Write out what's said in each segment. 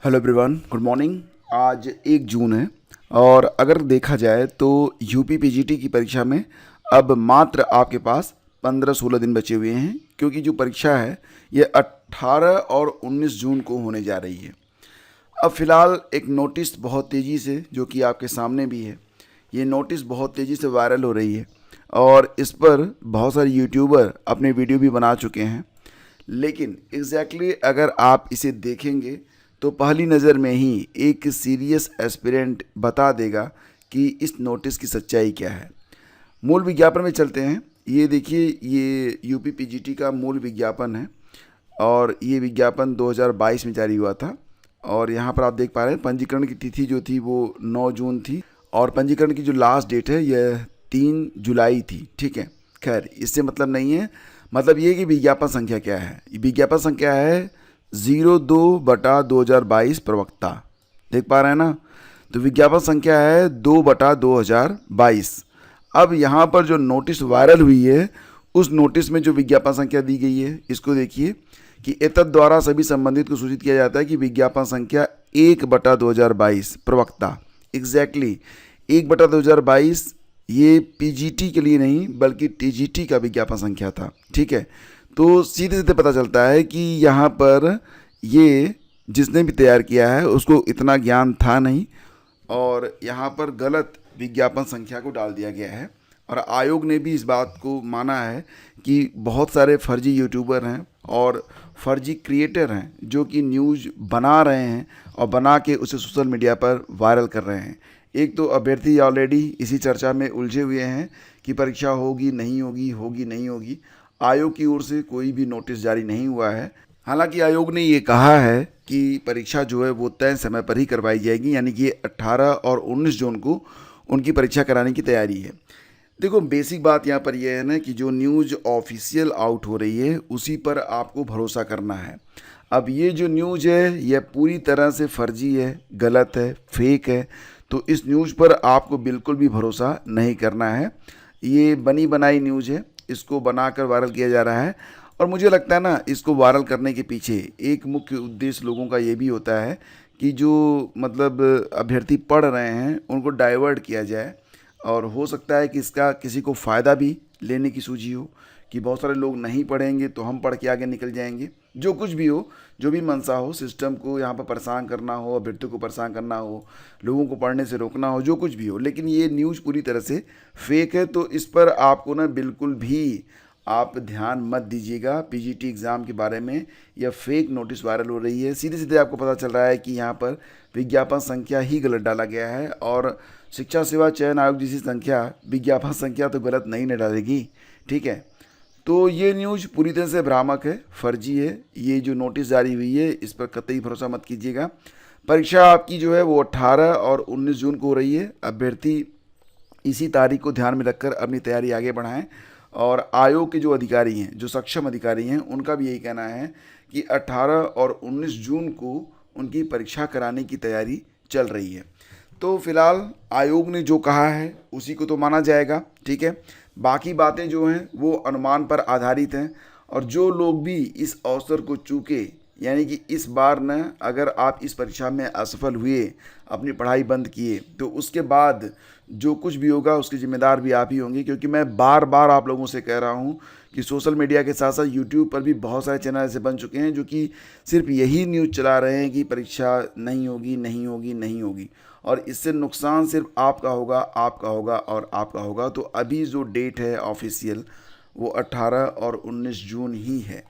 Hello everyone, good morning. आज 1 जून है और अगर देखा जाए तो यूपी पीजीटी की परीक्षा में अब मात्र आपके पास 15-16 दिन बचे हुए हैं, क्योंकि जो परीक्षा है ये 18 और 19 जून को होने जा रही है। अब फ़िलहाल एक नोटिस बहुत तेज़ी से, जो कि आपके सामने भी है, ये नोटिस बहुत तेज़ी से वायरल हो रही है और इस पर बहुत सारे यूट्यूबर अपने वीडियो भी बना चुके हैं। लेकिन एग्जैक्टली अगर आप इसे देखेंगे तो पहली नज़र में ही एक सीरियस एस्पिरेंट बता देगा कि इस नोटिस की सच्चाई क्या है। मूल विज्ञापन में चलते हैं। ये देखिए, ये यूपी पीजीटी का मूल विज्ञापन है और ये विज्ञापन 2022 में जारी हुआ था। और यहाँ पर आप देख पा रहे हैं पंजीकरण की तिथि जो थी वो 9 जून थी और पंजीकरण की जो लास्ट डेट है यह 3 जुलाई थी। ठीक है, खैर इससे मतलब नहीं है। मतलब ये कि विज्ञापन संख्या क्या है। विज्ञापन संख्या है 02/2022 प्रवक्ता। देख पा रहे हैं ना। तो विज्ञापन संख्या है 2/2022। अब यहाँ पर जो नोटिस वायरल हुई है उस नोटिस में जो विज्ञापन संख्या दी गई है, इसको देखिए कि एतद द्वारा सभी संबंधित को सूचित किया जाता है कि विज्ञापन संख्या 1/2022 प्रवक्ता। एग्जैक्टली 1/2022 ये पीजीटी के लिए नहीं बल्कि टीजीटी का विज्ञापन संख्या था। ठीक है, तो सीधे सीधे पता चलता है कि यहाँ पर ये जिसने भी तैयार किया है उसको इतना ज्ञान था नहीं और यहाँ पर गलत विज्ञापन संख्या को डाल दिया गया है। और आयोग ने भी इस बात को माना है कि बहुत सारे फर्जी यूट्यूबर हैं और फर्जी क्रिएटर हैं जो कि न्यूज़ बना रहे हैं और बना के उसे सोशल मीडिया पर वायरल कर रहे हैं। एक तो अभ्यर्थी ऑलरेडी इसी चर्चा में उलझे हुए हैं कि परीक्षा होगी नहीं होगी, होगी नहीं होगी। आयोग की ओर से कोई भी नोटिस जारी नहीं हुआ है। हालांकि आयोग ने ये कहा है कि परीक्षा जो है वो तय समय पर ही करवाई जाएगी, यानी कि 18 और 19 जून को उनकी परीक्षा कराने की तैयारी है। देखो, बेसिक बात यहाँ पर यह है ना कि जो न्यूज़ ऑफिशियल आउट हो रही है उसी पर आपको भरोसा करना है। अब ये जो न्यूज़ है यह पूरी तरह से फर्जी है, गलत है, फेक है। तो इस न्यूज़ पर आपको बिल्कुल भी भरोसा नहीं करना है। ये बनी बनाई न्यूज़ है, इसको बनाकर वायरल किया जा रहा है। और मुझे लगता है ना, इसको वायरल करने के पीछे एक मुख्य उद्देश्य लोगों का ये भी होता है कि जो मतलब अभ्यर्थी पढ़ रहे हैं उनको डाइवर्ट किया जाए। और हो सकता है कि इसका किसी को फ़ायदा भी लेने की सूझी हो कि बहुत सारे लोग नहीं पढ़ेंगे तो हम पढ़ के आगे निकल जाएंगे। जो कुछ भी हो, जो भी मंशा हो, सिस्टम को यहाँ पर परेशान करना हो, अभ्यर्थियों को परेशान करना हो, लोगों को पढ़ने से रोकना हो, जो कुछ भी हो, लेकिन ये न्यूज़ पूरी तरह से फेक है। तो इस पर आपको ना बिल्कुल भी आप ध्यान मत दीजिएगा। पीजीटी एग्ज़ाम के बारे में यह फेक नोटिस वायरल हो रही है। सीधे सीधे आपको पता चल रहा है कि यहाँ पर विज्ञापन संख्या ही गलत डाला गया है और शिक्षा सेवा चयन आयोग जैसी संख्या विज्ञापन संख्या तो गलत नहीं न डालेगी। ठीक है, तो ये न्यूज़ पूरी तरह से भ्रामक है, फर्जी है। ये जो नोटिस जारी हुई है इस पर कतई भरोसा मत कीजिएगा। परीक्षा आपकी जो है वो 18 और 19 जून को हो रही है। अभ्यर्थी इसी तारीख को ध्यान में रखकर अपनी तैयारी आगे बढ़ाएं। और आयोग के जो अधिकारी हैं, जो सक्षम अधिकारी हैं, उनका भी यही कहना है कि 18 और 19 जून को उनकी परीक्षा कराने की तैयारी चल रही है। तो फिलहाल आयोग ने जो कहा है उसी को तो माना जाएगा। ठीक है, बाकी बातें जो हैं वो अनुमान पर आधारित हैं। और जो लोग भी इस अवसर को चूके, यानी कि इस बार न अगर आप इस परीक्षा में असफल हुए, अपनी पढ़ाई बंद किए, तो उसके बाद जो कुछ भी होगा उसके जिम्मेदार भी आप ही होंगे। क्योंकि मैं बार बार आप लोगों से कह रहा हूँ कि सोशल मीडिया के साथ साथ यूट्यूब पर भी बहुत सारे चैनल ऐसे बन चुके हैं जो कि सिर्फ यही न्यूज़ चला रहे हैं कि परीक्षा नहीं होगी, नहीं होगी, नहीं होगी। और इससे नुकसान सिर्फ आपका होगा, आपका होगा और आपका होगा। तो अभी जो डेट है ऑफिशियल वो 18 और 19 जून ही है।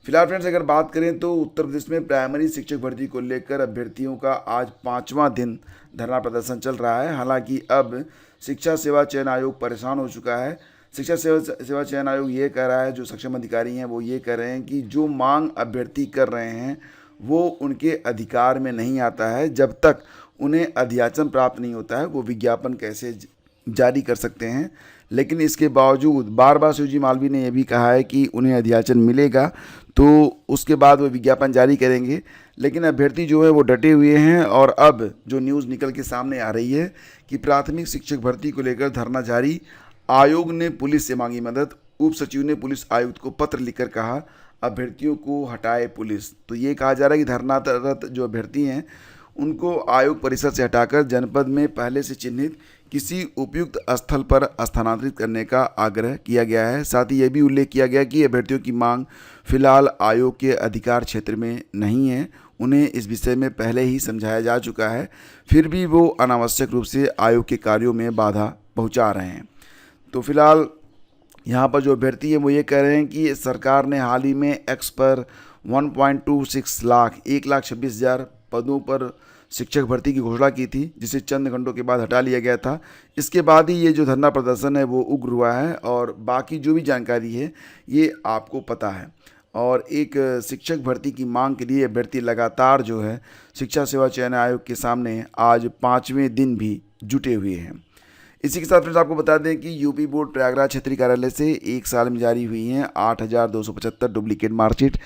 फिलहाल फ्रेंड्स, अगर बात करें तो उत्तर प्रदेश में प्राइमरी शिक्षक भर्ती को लेकर अभ्यर्थियों का आज 5वां दिन धरना प्रदर्शन चल रहा है। हालांकि अब शिक्षा सेवा चयन आयोग परेशान हो चुका है। शिक्षा सेवा चयन आयोग ये कह रहा है, जो सक्षम अधिकारी हैं वो ये कह रहे हैं कि जो मांग अभ्यर्थी कर रहे हैं वो उनके अधिकार में नहीं आता है। जब तक उन्हें अध्याचन प्राप्त नहीं होता है वो विज्ञापन कैसे जारी कर सकते हैं। लेकिन इसके बावजूद बार बार शिवजी मालवी ने यह भी कहा है कि उन्हें अध्याचन मिलेगा तो उसके बाद वो विज्ञापन जारी करेंगे। लेकिन अभ्यर्थी जो है वो डटे हुए हैं। और अब जो न्यूज़ निकल के सामने आ रही है कि प्राथमिक शिक्षक भर्ती को लेकर धरना जारी। आयोग ने पुलिस से मांगी मदद। उप सचिव ने पुलिस आयुक्त को पत्र लिखकर कहा अभ्यर्थियों को हटाए पुलिस। तो ये कहा जा रहा है कि धरनारत जो अभ्यर्थी हैं उनको आयोग परिसर से हटाकर जनपद में पहले से चिन्हित किसी उपयुक्त स्थल पर स्थानांतरित करने का आग्रह किया गया है। साथ ही यह भी उल्लेख किया गया कि अभ्यर्थियों की मांग फिलहाल आयोग के अधिकार क्षेत्र में नहीं है, उन्हें इस विषय में पहले ही समझाया जा चुका है, फिर भी वो अनावश्यक रूप से आयोग के कार्यों में बाधा पहुंचा रहे हैं। तो फिलहाल यहाँ पर जो अभ्यर्थी है वो ये कह रहे हैं कि सरकार ने हाल ही में एक्स पर 1.26 लाख 1,26,000 पदों पर शिक्षक भर्ती की घोषणा की थी, जिसे चंद घंटों के बाद हटा लिया गया था। इसके बाद ही ये जो धरना प्रदर्शन है वो उग्र हुआ है और बाकी जो भी जानकारी है ये आपको पता है। और एक शिक्षक भर्ती की मांग के लिए अभ्यर्थी लगातार जो है शिक्षा सेवा चयन आयोग के सामने आज 5वें दिन भी जुटे हुए हैं। इसी के साथ फ्रेंड्स आपको बता दें कि यूपी बोर्ड प्रयागराज क्षेत्रीय कार्यालय से एक साल में जारी हुई हैं 8,275 डुप्लीकेट मार्कशीट।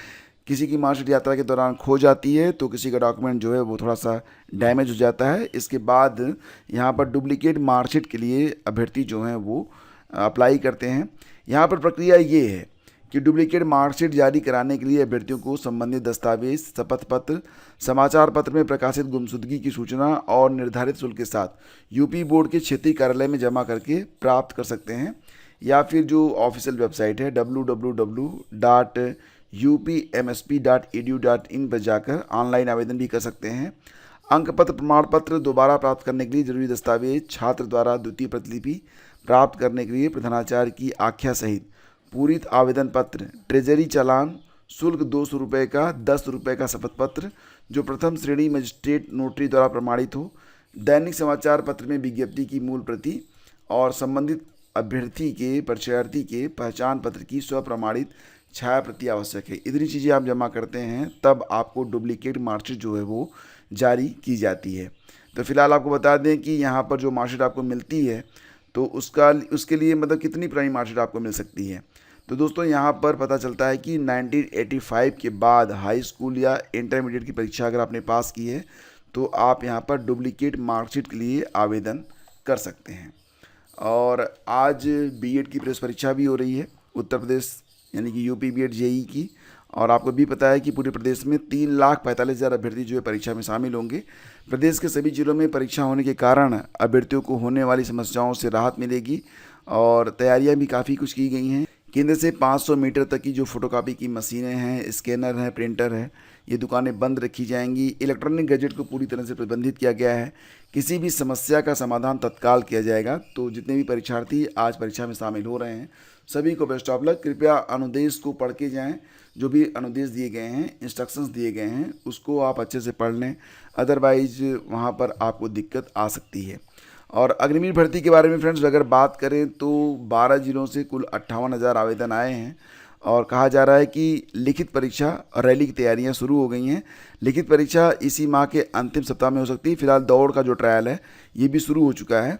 किसी की मार्कशीट यात्रा के दौरान खो जाती है तो किसी का डॉक्यूमेंट जो है वो थोड़ा सा डैमेज हो जाता है। इसके बाद यहाँ पर डुप्लीकेट मार्कशीट के लिए अभ्यर्थी जो हैं वो अप्लाई करते हैं। यहाँ पर प्रक्रिया ये है कि डुप्लीकेट मार्कशीट जारी कराने के लिए अभ्यर्थियों को संबंधित दस्तावेज, शपथ पत्र, समाचार पत्र में प्रकाशित गुमशुदगी की सूचना और निर्धारित शुल्क के साथ यूपी बोर्ड के क्षेत्रीय कार्यालय में जमा करके प्राप्त कर सकते हैं, या फिर जो ऑफिशियल वेबसाइट है www.upmsp.edu.in पर जाकर ऑनलाइन आवेदन भी कर सकते हैं। अंक पत्र प्रमाण पत्र दोबारा प्राप्त करने के लिए जरूरी दस्तावेज, छात्र द्वारा द्वितीय प्रतिलिपि प्राप्त करने के लिए प्रधानाचार्य की आख्या सहित पूरित आवेदन पत्र, ट्रेजरी चालान, शुल्क 200 रुपये का, 10 रुपये का शपथ पत्र जो प्रथम श्रेणी मजिस्ट्रेट नोटरी द्वारा प्रमाणित हो, दैनिक समाचार पत्र में विज्ञप्ति की मूल प्रति और संबंधित अभ्यर्थी के परीक्षार्थी के पहचान पत्र की स्वप्रमाणित छाया प्रति आवश्यक है। इतनी चीज़ें आप जमा करते हैं तब आपको डुप्लीकेट मार्कशीट जो है वो जारी की जाती है। तो फिलहाल आपको बता दें कि यहाँ पर जो मार्कशीट आपको मिलती है तो उसके लिए मतलब कितनी पुरानी मार्कशीट आपको मिल सकती है। तो दोस्तों यहाँ पर पता चलता है कि 1985 के बाद हाई स्कूल या इंटरमीडिएट की परीक्षा अगर आपने पास की है तो आप यहाँ पर डुप्लीकेट मार्कशीट के लिए आवेदन कर सकते हैं। और आज बीएड की प्रवेश परीक्षा भी हो रही है उत्तर प्रदेश यानी कि यूपी बीएड जेई की, और आपको भी पता है कि पूरे प्रदेश में 3,45,000 अभ्यर्थी जो है परीक्षा में शामिल होंगे। प्रदेश के सभी जिलों में परीक्षा होने के कारण अभ्यर्थियों को होने वाली समस्याओं से राहत मिलेगी और तैयारियां भी काफ़ी कुछ की गई हैं। केंद्र से 500 मीटर तक की जो फोटोकॉपी की मशीनें हैं, स्कैनर हैं, प्रिंटर है, ये दुकानें बंद रखी जाएंगी। इलेक्ट्रॉनिक गैजेट को पूरी तरह से प्रतिबंधित किया गया है। किसी भी समस्या का समाधान तत्काल किया जाएगा। तो जितने भी परीक्षार्थी आज परीक्षा में शामिल हो रहे हैं सभी को बेस्ट ऑफ लक। कृपया अनुदेश को पढ़ के जाएं, जो भी अनुदेश दिए गए हैं, इंस्ट्रक्शंस दिए गए हैं उसको आप अच्छे से पढ़ लें, अदरवाइज वहाँ पर आपको दिक्कत आ सकती है। और अग्निवीर भर्ती के बारे में फ्रेंड्स अगर बात करें तो 12 जिलों से कुल 58,000 आवेदन आए हैं और कहा जा रहा है कि लिखित परीक्षा और रैली की तैयारियां शुरू हो गई हैं। लिखित परीक्षा इसी माह के अंतिम सप्ताह में हो सकती है। फिलहाल दौड़ का जो ट्रायल है ये भी शुरू हो चुका है।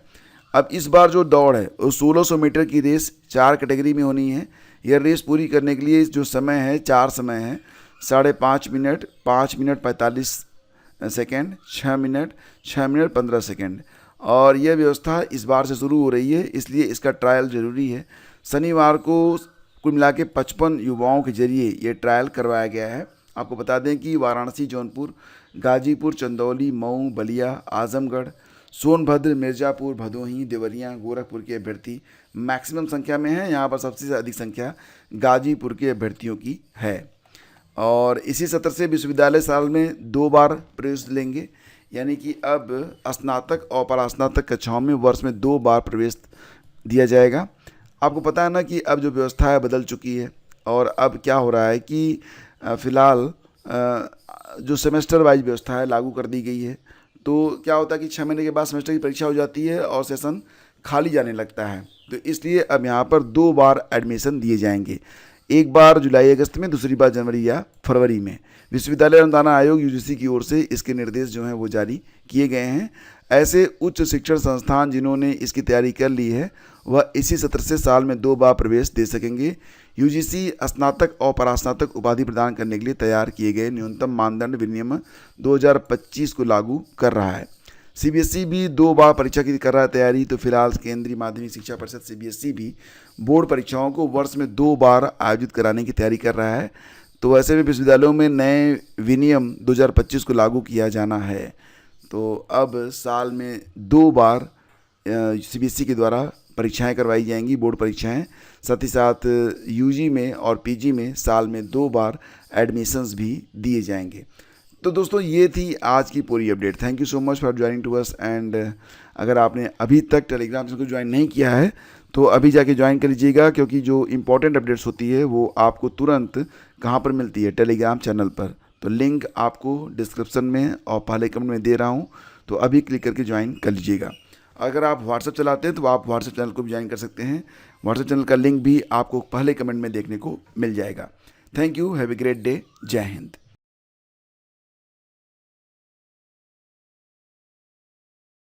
अब इस बार जो दौड़ है वो 1600 मीटर की रेस 4 कैटेगरी में होनी है। यह रेस पूरी करने के लिए जो समय है 4 समय है, 5.5 minute, 5 minute 45 second, 6 minute, 6 minute 15 second. और यह व्यवस्था इस बार से शुरू हो रही है, इसलिए इसका ट्रायल ज़रूरी है। शनिवार को कुल मिला के 55 युवाओं के जरिए ये ट्रायल करवाया गया है। आपको बता दें कि वाराणसी, जौनपुर, गाजीपुर, चंदौली, मऊ, बलिया, आजमगढ़, सोनभद्र, मिर्ज़ापुर, भदोही, देवरिया, गोरखपुर के अभ्यर्थी मैक्सिमम संख्या में हैं। यहाँ पर सबसे अधिक संख्या गाजीपुर के अभ्यर्थियों की है। और इसी सत्र से विश्वविद्यालय साल में 2 बार प्रवेश लेंगे, यानी कि अब स्नातक और परास्नातक कक्षाओं में वर्ष में 2 बार प्रवेश दिया जाएगा। आपको पता है ना कि अब जो व्यवस्था है बदल चुकी है और अब क्या हो रहा है कि फ़िलहाल जो सेमेस्टर वाइज व्यवस्था है लागू कर दी गई है। तो क्या होता है कि 6 महीने के बाद सेमेस्टर की परीक्षा हो जाती है और सेशन खाली जाने लगता है। तो इसलिए अब यहाँ पर 2 बार एडमिशन दिए जाएंगे, एक बार जुलाई अगस्त में, दूसरी बार जनवरी या फरवरी में। विश्वविद्यालय अनुदान आयोग यूजीसी की ओर से इसके निर्देश जो हैं वो जारी किए गए हैं। ऐसे उच्च शिक्षण संस्थान जिन्होंने इसकी तैयारी कर ली है वह इसी सत्र से साल में 2 बार प्रवेश दे सकेंगे। यूजीसी स्नातक और परास्नातक उपाधि प्रदान करने के लिए तैयार किए गए न्यूनतम मानदंड विनियम 2025 को लागू कर रहा है। सीबीएसई भी 2 बार परीक्षा की कर रहा है तैयारी। तो फिलहाल केंद्रीय माध्यमिक शिक्षा परिषद सीबीएसई भी बोर्ड परीक्षाओं को वर्ष में 2 बार आयोजित कराने की तैयारी कर रहा है। तो वैसे भी विश्वविद्यालयों में नए विनियम 2025 को लागू किया जाना है। तो अब साल में 2 बार सीबीएसई के द्वारा परीक्षाएं करवाई जाएंगी, बोर्ड परीक्षाएं। साथ ही साथ यूजी में और पीजी में साल में 2 बार एडमिशन्स भी दिए जाएंगे। तो दोस्तों ये थी आज की पूरी update. Thank you so much for joining to us. And अगर आपने अभी तक टेलीग्राम चैनल को ज्वाइन नहीं किया है तो अभी जाके ज्वाइन कर लीजिएगा, क्योंकि जो इंपॉर्टेंट अपडेट्स होती है वो आपको तुरंत कहाँ पर मिलती है, टेलीग्राम चैनल पर। तो लिंक आपको डिस्क्रिप्शन में और पहले कमेंट में दे रहा हूँ, तो अभी क्लिक करके ज्वाइन कर लीजिएगा। अगर आप व्हाट्सएप चलाते हैं तो आप व्हाट्सएप चैनल को भी ज्वाइन कर सकते हैं। व्हाट्सएप चैनल का लिंक भी आपको पहले कमेंट में देखने को मिल जाएगा। Thank you, have a great day, जय हिंद।